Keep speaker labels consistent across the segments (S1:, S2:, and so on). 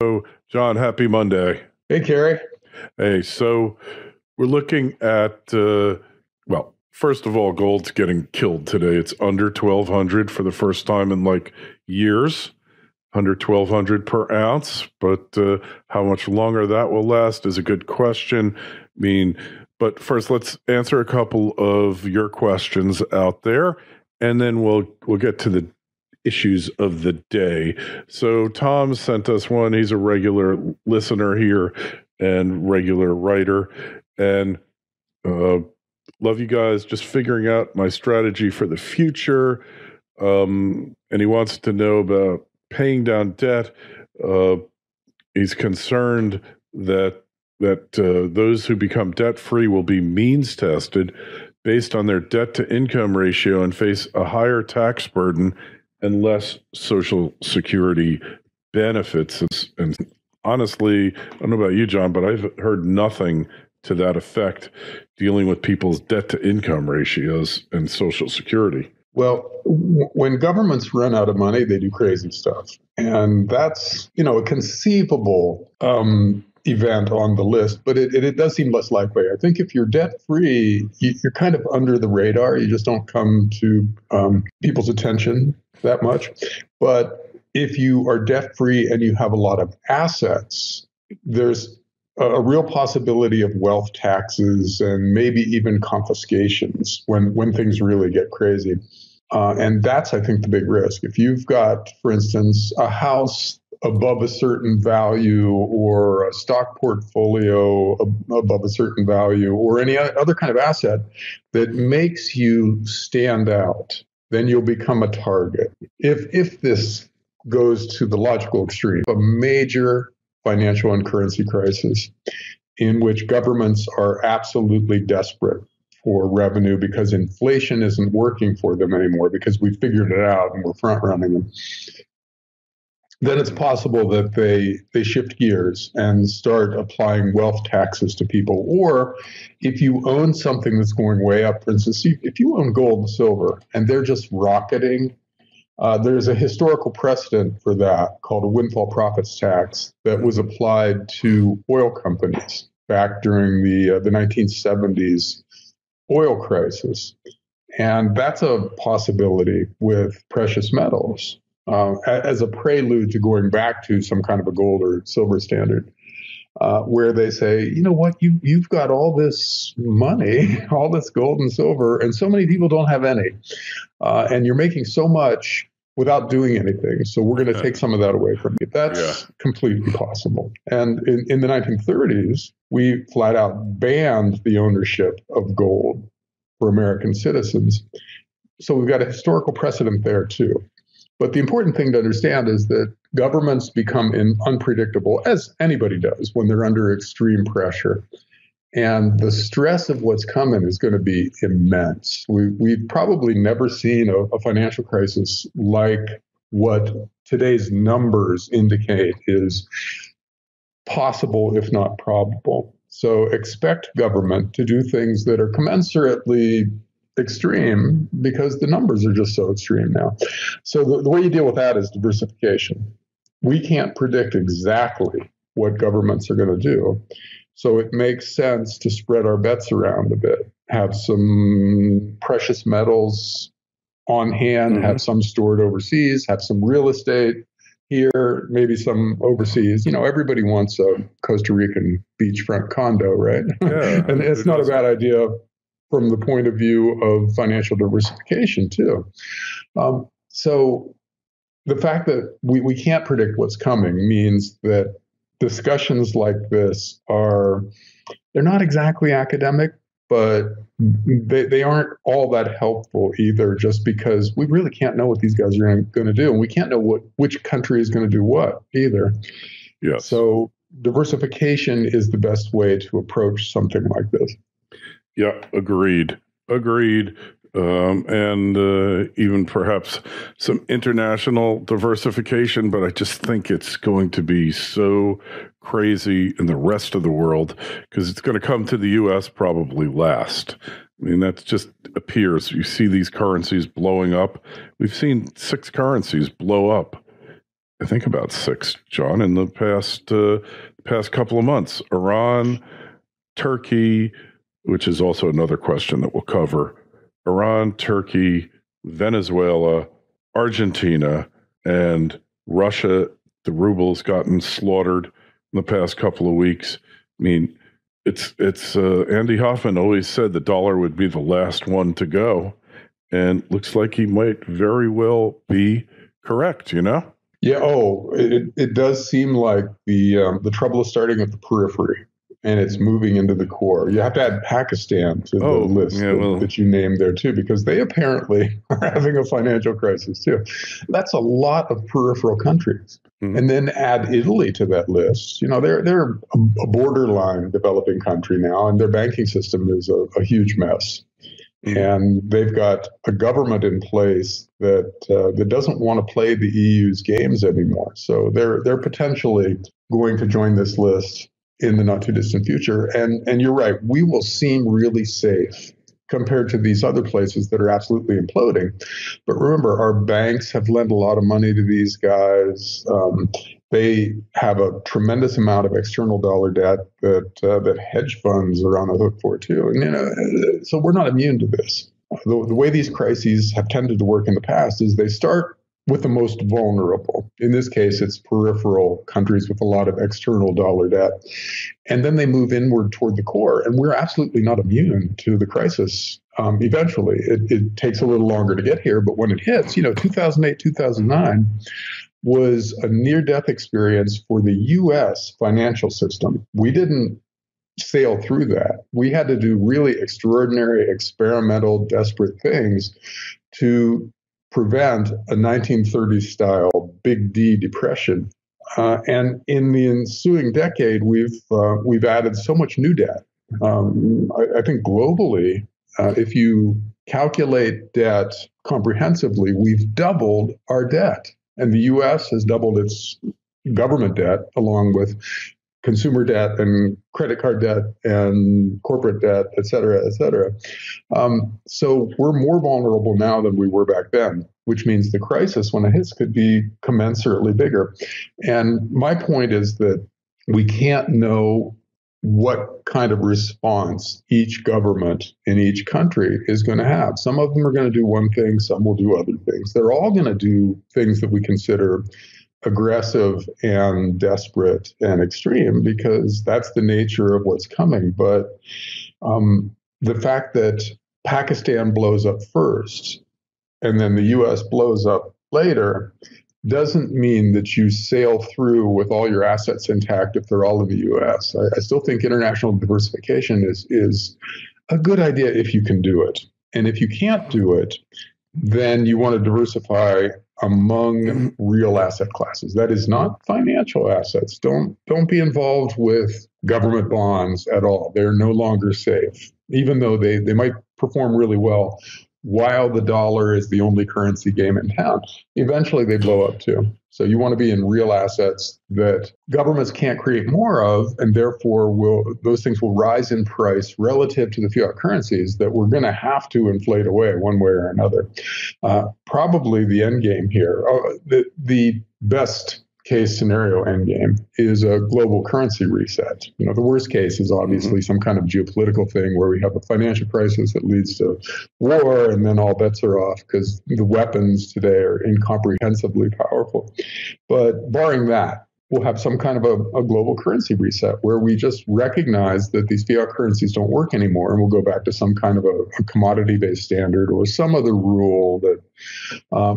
S1: So, John, happy Monday.
S2: Hey, Kerry.
S1: Hey, so we're looking at, well, first of all, gold's getting killed today. It's under 1,200 for the first time in like years, under 1,200 per ounce. But how much longer that will last is a good question. But first, let's answer a couple of your questions out there, and then we'll get to the issues of the day. So Tom sent us one. He's a regular listener here and regular writer, and love you guys. Just figuring out my strategy for the future. And he wants to know about paying down debt. He's concerned that those who become debt-free will be means tested based on their debt-to-income ratio and face a higher tax burden and less Social Security benefits. And honestly, I don't know about you, John, but I've heard nothing to that effect dealing with people's debt-to-income ratios and Social Security.
S2: Well, when governments run out of money, they do crazy stuff. And that's, a conceivable event on the list, but it does seem less likely. I think if you're debt-free, you're kind of under the radar. You just don't come to people's attention that much. But if you are debt-free and you have a lot of assets, there's a real possibility of wealth taxes and maybe even confiscations when things really get crazy. And that's, I think, the big risk. If you've got, for instance, a house above a certain value or a stock portfolio above a certain value or any other kind of asset that makes you stand out, then you'll become a target. If this goes to the logical extreme, a major financial and currency crisis in which governments are absolutely desperate for revenue because inflation isn't working for them anymore because we figured it out and we're front running them, then it's possible that they shift gears and start applying wealth taxes to people. Or if you own something that's going way up, for instance, if you own gold and silver and they're just rocketing, there's a historical precedent for that called a windfall profits tax that was applied to oil companies back during the 1970s oil crisis. And that's a possibility with precious metals. As a prelude to going back to some kind of a gold or silver standard, where they say, you know what, you've got all this money, all this gold and silver, and so many people don't have any. And you're making so much without doing anything. So we're going to take some of that away from you. That's completely possible. And in the 1930s, we flat out banned the ownership of gold for American citizens. So we've got a historical precedent there too. But the important thing to understand is that governments become unpredictable, as anybody does, when they're under extreme pressure. And the stress of what's coming is going to be immense. We've probably never seen a financial crisis like what today's numbers indicate is possible, if not probable. So expect government to do things that are commensurately extreme because the numbers are just so extreme now. So the way you deal with that is diversification. We can't predict exactly what governments are going to do. So it makes sense to spread our bets around a bit, have some precious metals on hand, have some stored overseas, have some real estate here, maybe some overseas. Everybody wants a Costa Rican beachfront condo, right?
S1: Yeah,
S2: and it's not a bad idea from the point of view of financial diversification too. So the fact that we can't predict what's coming means that discussions like this they're not exactly academic, but they aren't all that helpful either, just because we really can't know what these guys are going to do. And we can't know which country is going to do what either.
S1: Yes.
S2: So diversification is the best way to approach something like this.
S1: Yeah, agreed. And even perhaps some international diversification, but I just think it's going to be so crazy in the rest of the world because it's going to come to the U.S. probably last. I mean, that just appears. You see these currencies blowing up. We've seen 6 currencies blow up I think about 6, John, in the past couple of months. Iran, Turkey, which is also another question that we'll cover. Iran, Turkey, Venezuela, Argentina, and Russia. The ruble's gotten slaughtered in the past couple of weeks. I mean, it's Andy Hoffman always said the dollar would be the last one to go, and looks like he might very well be correct.
S2: Yeah. Oh, it does seem like the trouble is starting at the periphery, and it's moving into the core. You have to add Pakistan to the list that you named there too, because they apparently are having a financial crisis too. That's a lot of peripheral countries. Mm-hmm. And then add Italy to that list. They're a borderline developing country now, and their banking system is a huge mess. Mm-hmm. And they've got a government in place that doesn't want to play the EU's games anymore. So they're potentially going to join this list in the not too distant future. And you're right, we will seem really safe compared to these other places that are absolutely imploding. But remember, our banks have lent a lot of money to these guys. They have a tremendous amount of external dollar debt that hedge funds are on the hook for too. And so we're not immune to this. The way these crises have tended to work in the past is they start with the most vulnerable. In this case, it's peripheral countries with a lot of external dollar debt. And then they move inward toward the core. And we're absolutely not immune to the crisis. Eventually, it takes a little longer to get here. But when it hits, 2008, 2009 was a near-death experience for the U.S. financial system. We didn't sail through that. We had to do really extraordinary, experimental, desperate things to prevent a 1930s style Big D depression. And in the ensuing decade, we've added so much new debt. I think globally, if you calculate debt comprehensively, we've doubled our debt. And the U.S. has doubled its government debt along with consumer debt and credit card debt and corporate debt, et cetera, et cetera. So we're more vulnerable now than we were back then, which means the crisis, when it hits, could be commensurately bigger. And my point is that we can't know what kind of response each government in each country is going to have. Some of them are going to do one thing, some will do other things. They're all going to do things that we consider aggressive and desperate and extreme, because that's the nature of what's coming. But the fact that Pakistan blows up first and then the U.S. blows up later doesn't mean that you sail through with all your assets intact if they're all in the U.S. I still think international diversification is a good idea if you can do it. And if you can't do it, then you want to diversify among real asset classes. That is not financial assets. Don't be involved with government bonds at all. They're no longer safe, even though they might perform really well while the dollar is the only currency game in town. Eventually they blow up too. So you want to be in real assets that governments can't create more of, and therefore those things will rise in price relative to the fiat currencies that we're going to have to inflate away one way or another. Probably the end game here, the best case scenario end game is a global currency reset. The worst case is obviously some kind of geopolitical thing where we have a financial crisis that leads to war, and then all bets are off because the weapons today are incomprehensibly powerful. But barring that, we'll have some kind of a global currency reset where we just recognize that these fiat currencies don't work anymore, and we'll go back to some kind of a commodity-based standard or some other rule that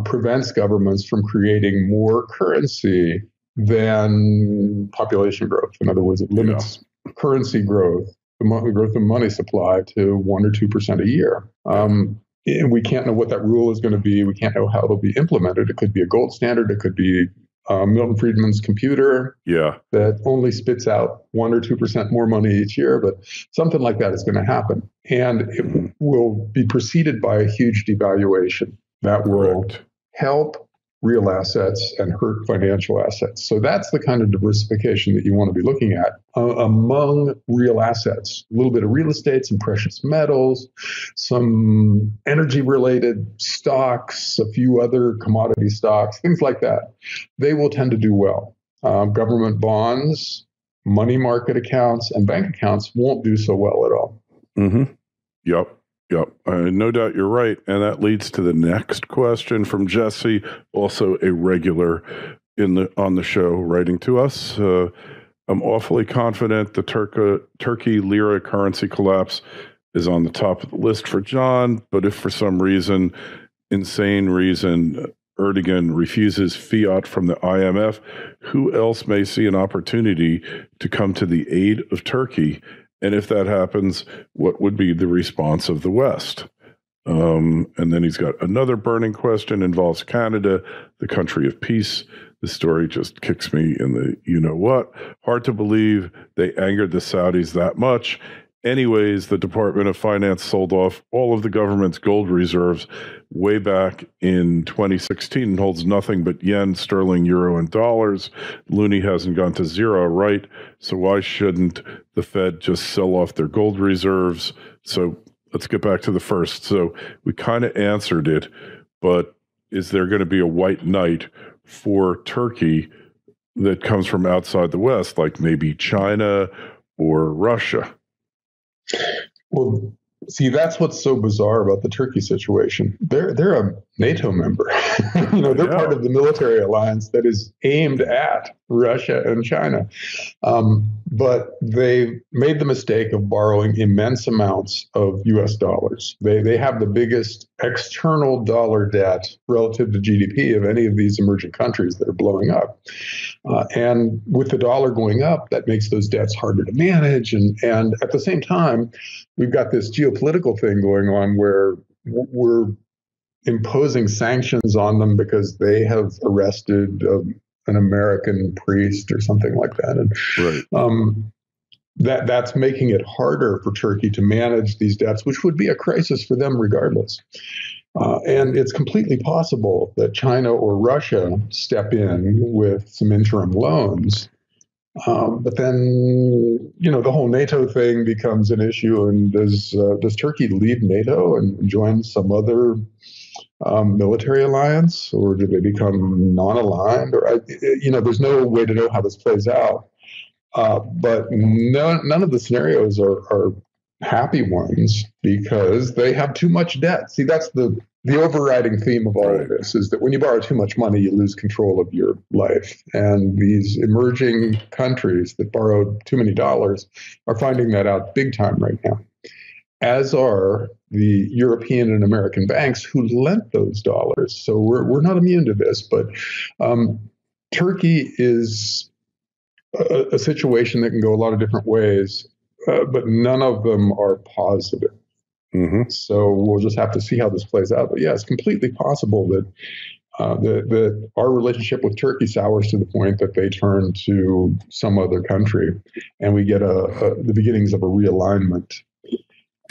S2: prevents governments from creating more currency than population growth. In other words, it limits currency growth, the growth of money supply, to 1 or 2% a year. And we can't know what that rule is going to be. We can't know how it'll be implemented. It could be a gold standard. It could be Milton Friedman's computer that only spits out 1 or 2% more money each year, but something like that is going to happen. And it will be preceded by a huge devaluation that will help real assets and hurt financial assets. So that's the kind of diversification that you want to be looking at among real assets. A little bit of real estate, some precious metals, some energy-related stocks, a few other commodity stocks, things like that. They will tend to do well. Government bonds, money market accounts, and bank accounts won't do so well at all.
S1: Mm-hmm. Yep. No doubt you're right. And that leads to the next question from Jesse, also a regular on the show, writing to us. I'm awfully confident the Turkey lira currency collapse is on the top of the list for John, but if for some insane reason, Erdogan refuses fiat from the IMF, who else may see an opportunity to come to the aid of Turkey? And if that happens, what would be the response of the West? And then he's got another burning question, involves Canada, the country of peace. The story just kicks me in the you-know-what. Hard to believe they angered the Saudis that much. Anyways, the Department of Finance sold off all of the government's gold reserves way back in 2016 and holds nothing but yen, sterling, euro, and dollars. Loonie hasn't gone to zero, right? So why shouldn't the Fed just sell off their gold reserves? So let's get back to the first. So we kind of answered it, but is there going to be a white knight for Turkey that comes from outside the West, like maybe China or Russia?
S2: Well, see, that's what's so bizarre about the Turkey situation. They're a NATO member. They're part of the military alliance that is aimed at Russia and China. But they made the mistake of borrowing immense amounts of US dollars. They have the biggest external dollar debt relative to GDP of any of these emerging countries that are blowing up. And with the dollar going up, that makes those debts harder to manage. And at the same time, we've got this geopolitical thing going on where we're imposing sanctions on them because they have arrested an American priest or something like that. And that's making it harder for Turkey to manage these debts, which would be a crisis for them regardless. And it's completely possible that China or Russia step in with some interim loans. But then, the whole NATO thing becomes an issue. And does Turkey leave NATO and join some other military alliance, or do they become non-aligned? Or there's no way to know how this plays out. But none of the scenarios are happy ones because they have too much debt. See, that's the overriding theme of all of this, is that when you borrow too much money, you lose control of your life. And these emerging countries that borrowed too many dollars are finding that out big time right now, as are the European and American banks who lent those dollars. So we're not immune to this, but Turkey is a situation that can go a lot of different ways, but none of them are positive. Mm-hmm. So we'll just have to see how this plays out. But yeah, it's completely possible that that our relationship with Turkey sours to the point that they turn to some other country, and we get the beginnings of a realignment,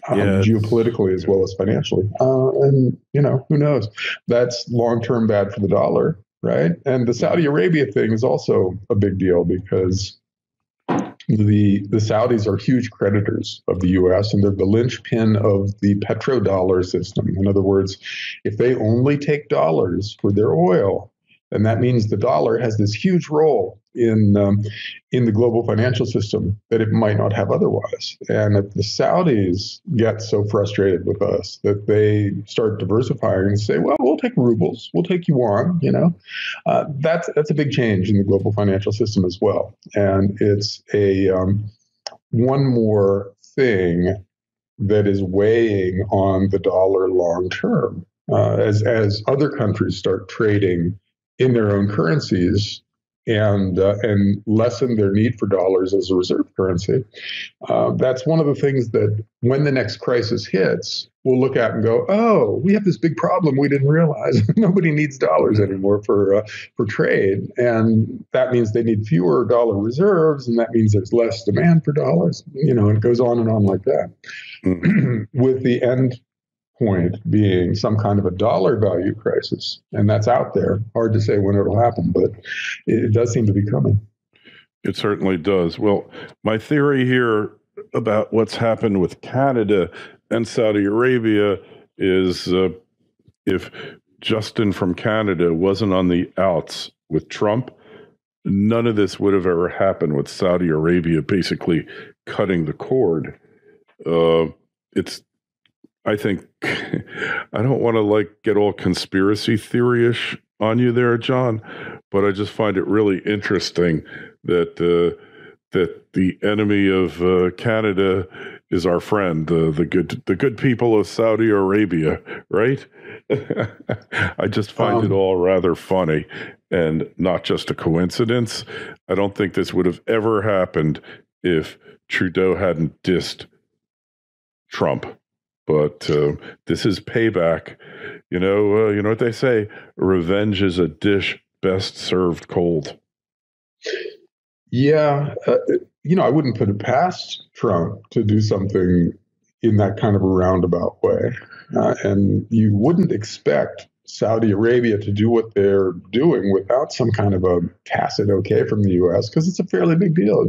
S2: geopolitically as well as financially. And who knows? That's long-term bad for the dollar, right? And the Saudi Arabia thing is also a big deal because the Saudis are huge creditors of the U.S. and they're the linchpin of the petrodollar system. In other words, if they only take dollars for their oil, then that means the dollar has this huge role in the global financial system that it might not have otherwise. And if the Saudis get so frustrated with us that they start diversifying and say, well, we'll take rubles, we'll take yuan, that's a big change in the global financial system as well. And it's a one more thing that is weighing on the dollar long term as other countries start trading in their own currencies and lessen their need for dollars as a reserve currency. That's one of the things that when the next crisis hits, we'll look at and go, oh, we have this big problem we didn't realize. Nobody needs dollars anymore for trade. And that means they need fewer dollar reserves, and that means there's less demand for dollars, and it goes on and on like that. Mm-hmm. With the end, point being some kind of a dollar value crisis. And that's out there. Hard to say when it'll happen, but it does seem to be coming.
S1: It certainly does. Well, my theory here about what's happened with Canada and Saudi Arabia is if Justin from Canada wasn't on the outs with Trump, none of this would have ever happened with Saudi Arabia basically cutting the cord. I think, I don't want to get all conspiracy theory-ish on you there, John, but I just find it really interesting that the enemy of Canada is our friend, the good people of Saudi Arabia, right? I just find it all rather funny and not just a coincidence. I don't think this would have ever happened if Trudeau hadn't dissed Trump. But this is payback. You know what they say: revenge is a dish best served cold.
S2: Yeah, I wouldn't put it past Trump to do something in that kind of a roundabout way. And you wouldn't expect Saudi Arabia to do what they're doing without some kind of a tacit okay from the U.S., because it's a fairly big deal.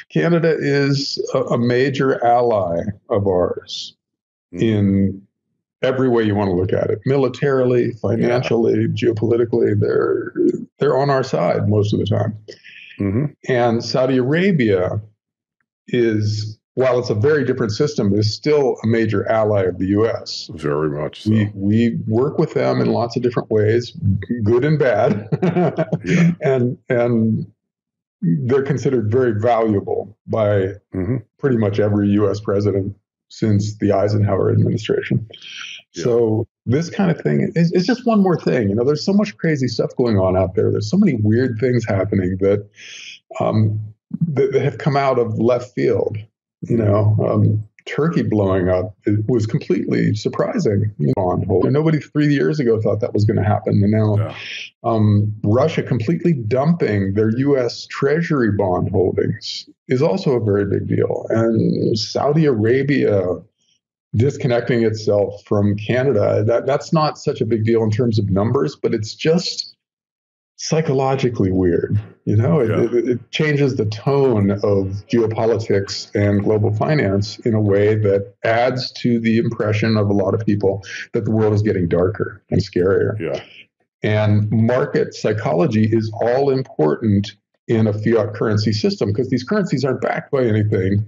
S2: Canada is a major ally of ours in every way you want to look at it, militarily, financially, geopolitically. They're on our side most of the time. Mm-hmm. And Saudi Arabia is, while it's a very different system, is still a major ally of the U.S.
S1: Very much so.
S2: We work with them in lots of different ways, good and bad, and they're considered very valuable by pretty much every U.S. president since the Eisenhower administration. Yeah. So this kind of thing is just one more thing. There's so much crazy stuff going on out there. There's so many weird things happening that that have come out of left field. Turkey blowing up, it was completely surprising on hold. Nobody 3 years ago thought that was going to happen. And now Russia completely dumping their U.S. Treasury bond holdings is also a very big deal. And Saudi Arabia disconnecting itself from Canada, that's not such a big deal in terms of numbers, but it's just psychologically weird. It changes the tone of geopolitics and global finance in a way that adds to the impression of a lot of people that the world is getting darker and scarier.
S1: Yeah.
S2: And market psychology is all important in a fiat currency system, because these currencies aren't backed by anything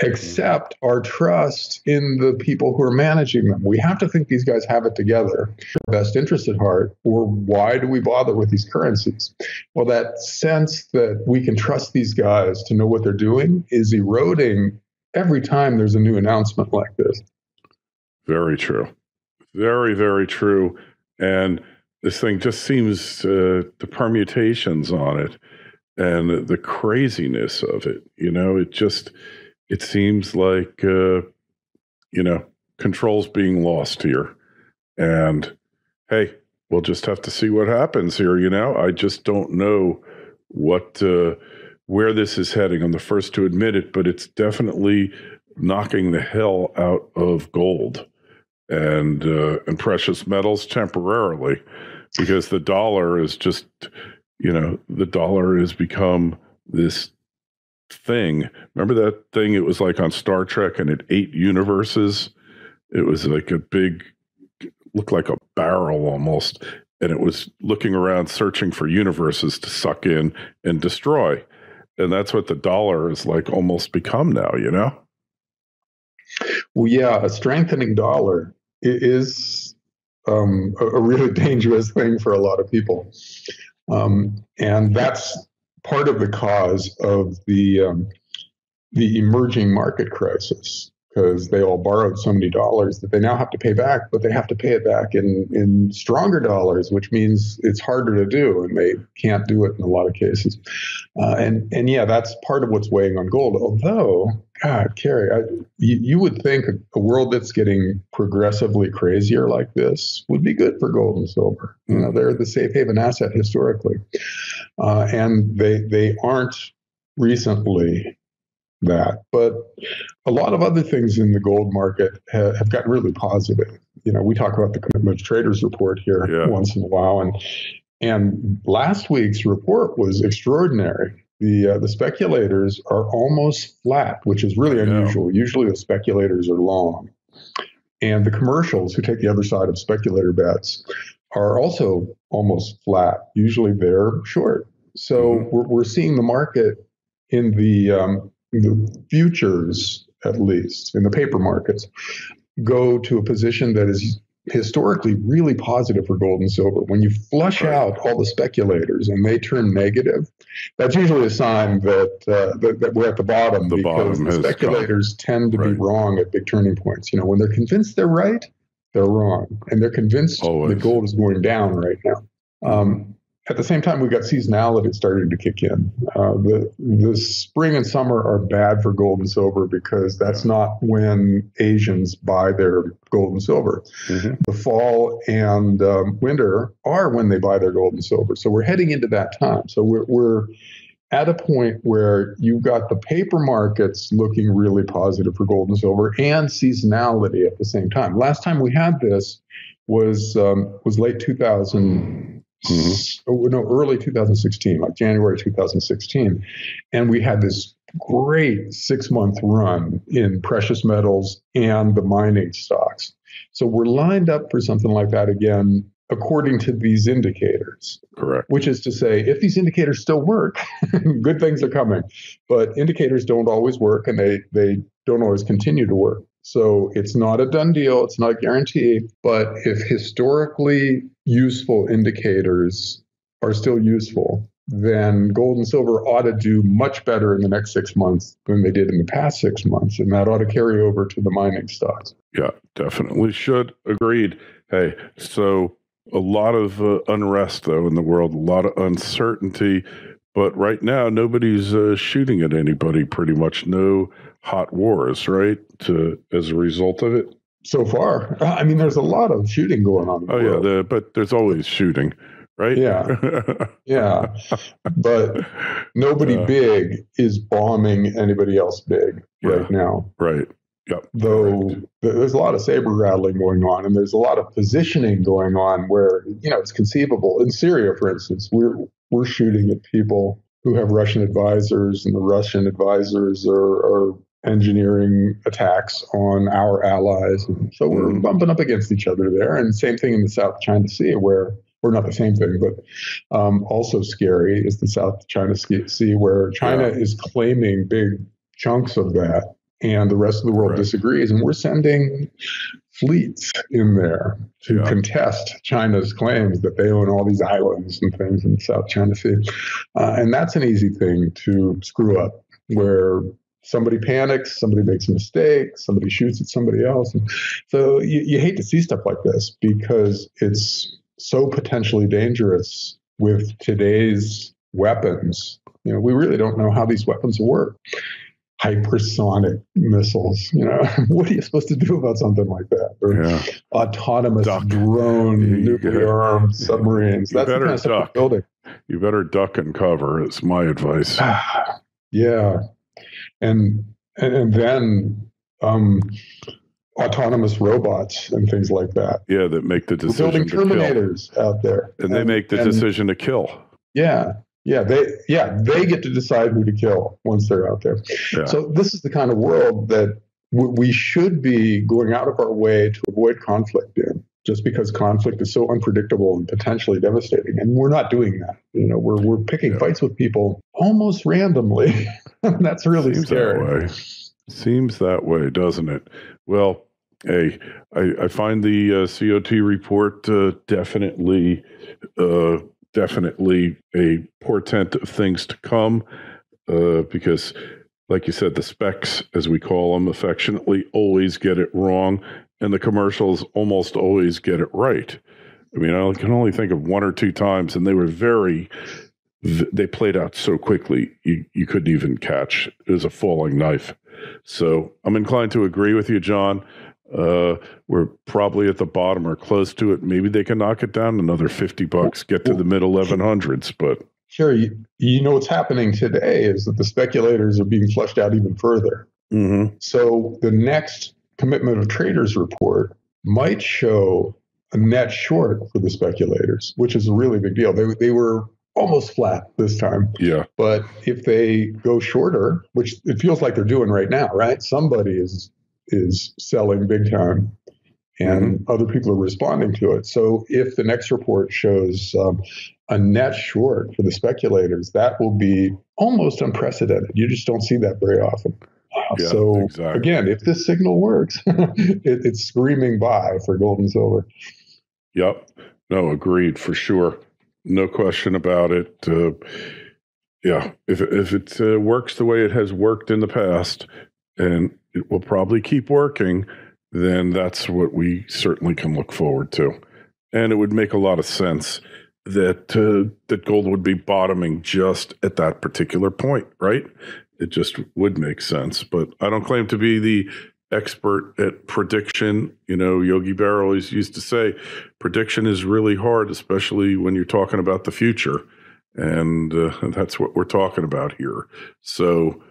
S2: except our trust in the people who are managing them. We have to think these guys have it together, best interest at heart, or why do we bother with these currencies? Well, that sense that we can trust these guys to know what they're doing is eroding every time there's a new announcement like this.
S1: Very true. Very, very true. And this thing just seems, the permutations on it and the craziness of it, it seems like, control's being lost here. And hey, we'll just have to see what happens here. I just don't know where this is heading. I'm the first to admit it, but it's definitely knocking the hell out of gold and precious metals temporarily, because the dollar is just, the dollar has become this thing. Remember that thing? It was like on Star Trek, and it ate universes. It was like a big, looked like a barrel almost, and it was looking around searching for universes to suck in and destroy. And that's what the dollar is like almost become now,
S2: Well, yeah, a strengthening dollar is a really dangerous thing for a lot of people. And that's part of the cause of the emerging market crisis, because they all borrowed so many dollars that they now have to pay back, but they have to pay it back in stronger dollars, which means it's harder to do, and they can't do it in a lot of cases. And yeah, that's part of what's weighing on gold. Although, God, Kerry, you would think a world that's getting progressively crazier like this would be good for gold and silver. They're the safe haven asset historically. And they aren't recently that. But a lot of other things in the gold market have gotten really positive. We talk about the Commitment of Traders report here once in a while, and last week's report was extraordinary. The speculators are almost flat, which is really unusual. Usually the speculators are long. And the commercials, who take the other side of speculator bets, are also almost flat. Usually they're short. So we're seeing the market in the futures, at least, in the paper markets, go to a position that is historically really positive for gold and silver. When you flush out all the speculators and they turn negative, that's usually a sign that we're at the bottom, because the speculators tend to be wrong at big turning points. When they're convinced they're right, they're wrong, and they're convinced that gold is going down right now. At the same time, we've got seasonality starting to kick in. The spring and summer are bad for gold and silver because that's not when Asians buy their gold and silver. The fall and winter are when they buy their gold and silver. So we're heading into that time. So we're at a point where you've got the paper markets looking really positive for gold and silver, and seasonality at the same time. Last time we had this was late 2000. Early 2016, like January 2016. And we had this great 6-month run in precious metals and the mining stocks. So we're lined up for something like that again, according to these indicators.
S1: Correct.
S2: Which is to say, if these indicators still work, good things are coming. But indicators don't always work, and they don't always continue to work. So it's not a done deal. It's not a guarantee. But if historically useful indicators are still useful, then gold and silver ought to do much better in the next 6 months than they did in the past 6 months. And that ought to carry over to the mining stocks.
S1: Yeah, definitely should. Agreed. Hey, so a lot of unrest, though, in the world, a lot of uncertainty. But right now, nobody's shooting at anybody, pretty much. No hot wars, right, as a result of it?
S2: So far. I mean, there's a lot of shooting going on in the world.
S1: But there's always shooting, right?
S2: Yeah. But nobody big is bombing anybody else big right now.
S1: Right. Yep.
S2: Though there's a lot of saber rattling going on, and there's a lot of positioning going on where, it's conceivable. In Syria, for instance, we're shooting at people who have Russian advisors, and the Russian advisors are engineering attacks on our allies. And so we're bumping up against each other there. And same thing in the South China Sea, or not the same thing, but also scary is the South China Sea, where China is claiming big chunks of that, and the rest of the world disagrees. And we're sending fleets in there to contest China's claims that they own all these islands and things in the South China Sea. And that's an easy thing to screw up, where somebody panics, somebody makes a mistake, somebody shoots at somebody else. And so you hate to see stuff like this, because it's so potentially dangerous with today's weapons. We really don't know how these weapons work. Hypersonic missiles, what are you supposed to do about something like that? Or autonomous drone, nuclear-armed submarines. That's the kind of stuff we're building.
S1: You better duck and cover, is my advice.
S2: And then autonomous robots and things like that.
S1: Yeah, that make the decision
S2: building Terminators out there.
S1: And they make the decision to kill.
S2: They get to decide who to kill once they're out there. So this is the kind of world that we should be going out of our way to avoid conflict in, just because conflict is so unpredictable and potentially devastating. And we're not doing that. We're picking fights with people almost randomly. That's really scary.
S1: Seems that way, doesn't it? Well, hey, I find the COT report definitely a portent of things to come, because, like you said, the specs, as we call them affectionately, always get it wrong, and the commercials almost always get it right. I mean, I can only think of one or two times, and they were they played out so quickly, you couldn't even catch. It was a falling knife. So I'm inclined to agree with you, John. We're probably at the bottom or close to it. Maybe they can knock it down another $50, get to the mid 1100s, but
S2: Sure. You know what's happening today is that the speculators are being flushed out even further.
S1: Mm-hmm.
S2: So the next commitment of traders report might show a net short for the speculators, which is a really big deal. They were almost flat this time.
S1: Yeah.
S2: But if they go shorter, which it feels like they're doing right now, right? Somebody is selling big time, and other people are responding to it. So if the next report shows a net short for the speculators, that will be almost unprecedented. You just don't see that very often.
S1: Yeah,
S2: So
S1: exactly.
S2: again, if this signal works, it's screaming buy for gold and silver.
S1: Yep. No, agreed for sure. No question about it. Yeah, if it works the way it has worked in the past, and it will probably keep working, then that's what we certainly can look forward to. And it would make a lot of sense that that gold would be bottoming just at that particular point, right? It just would make sense. But I don't claim to be the expert at prediction. You know, Yogi Berra always used to say, prediction is really hard, especially when you're talking about the future. And that's what we're talking about here. So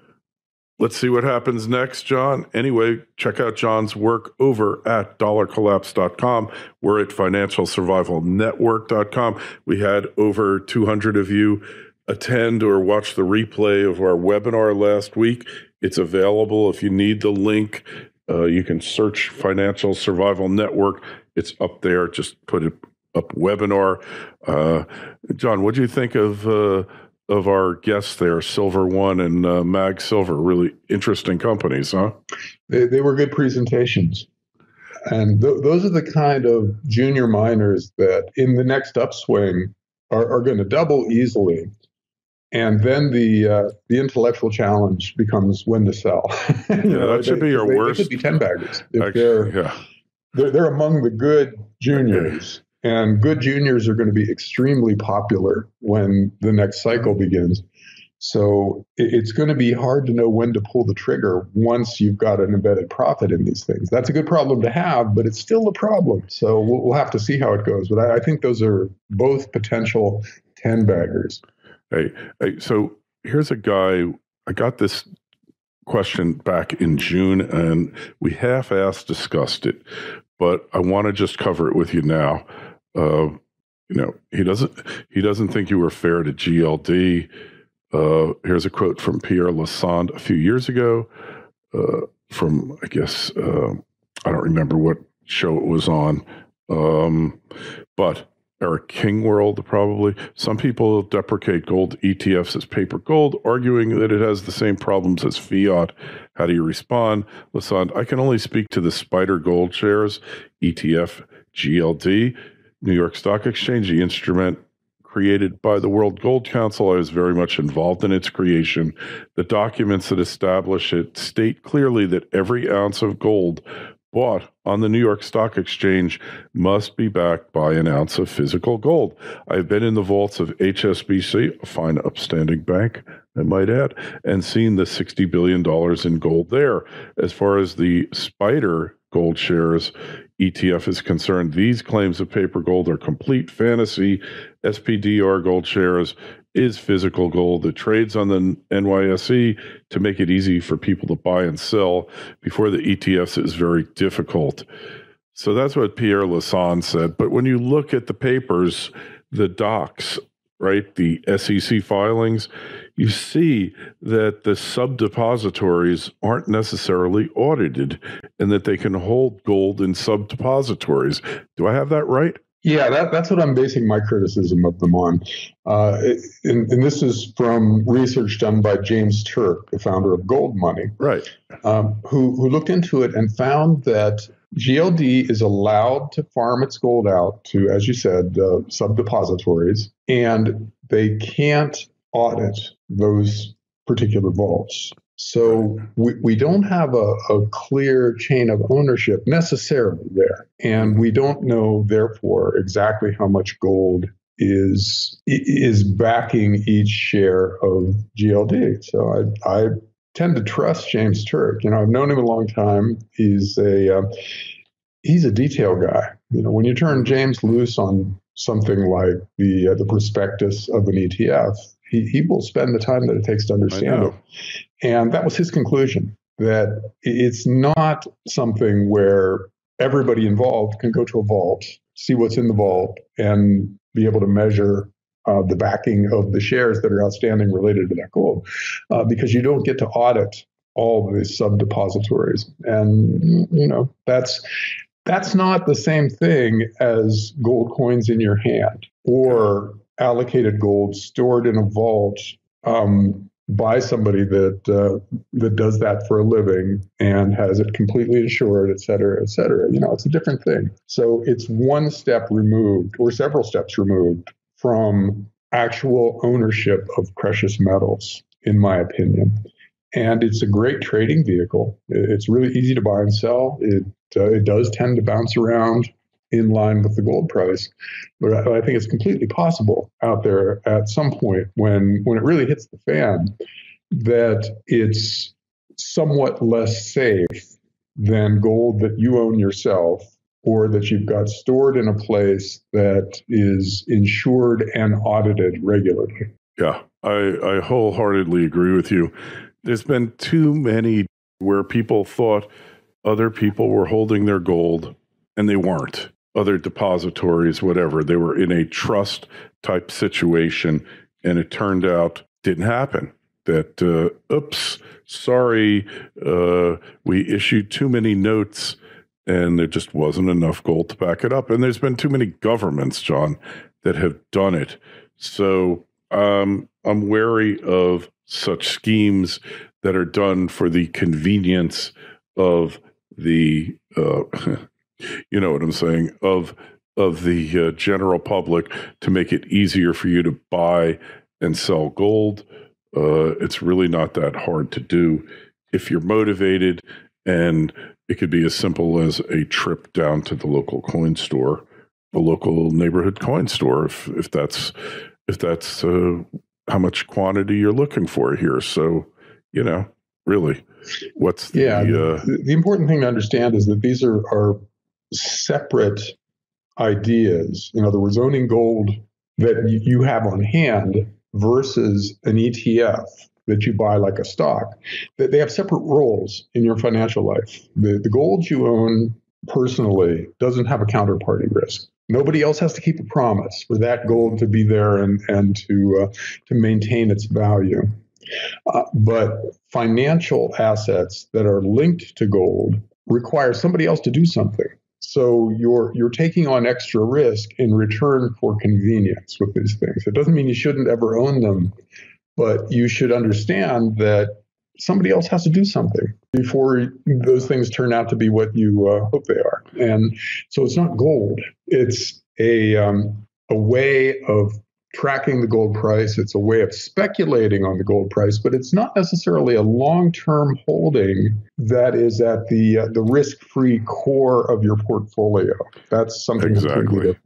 S1: let's see what happens next, John. Anyway, check out John's work over at dollarcollapse.com. We're at financialsurvivalnetwork.com. We had over 200 of you attend or watch the replay of our webinar last week. It's available. If you need the link, you can search Financial Survival Network. It's up there. Just put it up, webinar. John, what do you think of our guests there, Silver One and Mag Silver? Really interesting companies, huh?
S2: They were good presentations. And those are the kind of junior miners that in the next upswing are going to double easily. And then the intellectual challenge becomes when to sell.
S1: That should be your worst.
S2: They could be 10 baggers. They're among the good juniors. And good juniors are going to be extremely popular when the next cycle begins. So it's going to be hard to know when to pull the trigger once you've got an embedded profit in these things. That's a good problem to have, but it's still a problem. So we'll have to see how it goes. But I think those are both potential 10 baggers.
S1: Hey, so here's a guy. I got this question back in June, and we half-assed discussed it, but I want to just cover it with you now. He doesn't think you were fair to GLD. Here's a quote from Pierre Lassonde a few years ago from, I guess, I don't remember what show it was on, but Eric King World, probably. Some people deprecate gold ETFs as paper gold, arguing that it has the same problems as fiat. How do you respond? Lassonde, I can only speak to the Spider Gold Shares, ETF GLD, New York Stock Exchange, the instrument created by the World Gold Council. I was very much involved in its creation. The documents that establish it state clearly that every ounce of gold bought on the New York Stock Exchange must be backed by an ounce of physical gold. I've been in the vaults of HSBC, a fine upstanding bank, I might add, and seen the $60 billion in gold there. As far as the Spider Gold Shares ETF is concerned, these claims of paper gold are complete fantasy. SPDR Gold Shares is physical gold that trades on the NYSE to make it easy for people to buy and sell. Before the ETFs, is very difficult. So that's what Pierre Lassonde said. But when you look at the papers, the docs, right, the SEC filings, you see that the sub-depositories aren't necessarily audited and that they can hold gold in sub-depositories. Do I have that right?
S2: Yeah, that's what I'm basing my criticism of them on. And this is from research done by James Turk, the founder of Gold Money,
S1: right?
S2: Who looked into it and found that GLD is allowed to farm its gold out to, as you said, sub-depositories, and they can't audit those particular vaults. So we don't have a clear chain of ownership necessarily there. And we don't know, therefore, exactly how much gold is backing each share of GLD. So I tend to trust James Turk. I've known him a long time. He's a detail guy. When you turn James loose on something like the prospectus of an ETF, he will spend the time that it takes to understand it. And that was his conclusion, that it's not something where everybody involved can go to a vault, see what's in the vault, and be able to measure the backing of the shares that are outstanding related to that gold, because you don't get to audit all of these sub-depositories. And, that's not the same thing as gold coins in your hand or allocated gold stored in a vault by somebody that does that for a living and has it completely insured, et cetera, et cetera. It's a different thing. So it's one step removed or several steps removed from actual ownership of precious metals, in my opinion. And it's a great trading vehicle. It's really easy to buy and sell. It does tend to bounce around in line with the gold price. But I think it's completely possible out there at some point when it really hits the fan that it's somewhat less safe than gold that you own yourself or that you've got stored in a place that is insured and audited regularly.
S1: Yeah, I wholeheartedly agree with you. There's been too many where people thought other people were holding their gold and they weren't. Other depositories, whatever. They were in a trust type situation, and it turned out didn't happen. That, oops, sorry, we issued too many notes and there just wasn't enough gold to back it up. And there's been too many governments, John, that have done it. So I'm wary of such schemes that are done for the convenience of the, you know what I'm saying, of the general public to make it easier for you to buy and sell gold. It's really not that hard to do if you're motivated, and it could be as simple as a trip down to the local coin store, the local neighborhood coin store, if that's how much quantity you're looking for here. So, really, what's
S2: the important thing to understand is that these are separate ideas. In other words, owning gold that you have on hand versus an ETF that you buy like a stock, that they have separate roles in your financial life. The gold you own personally doesn't have a counterparty risk. Nobody else has to keep a promise for that gold to be there and to maintain its value. But financial assets that are linked to gold require somebody else to do something. So you're taking on extra risk in return for convenience with these things. It doesn't mean you shouldn't ever own them, but you should understand that somebody else has to do something before those things turn out to be what you hope they are. And so it's not gold. It's a way of tracking the gold price. It's a way of speculating on the gold price, but it's not necessarily a long-term holding that is at the risk-free core of your portfolio. That's something completely different.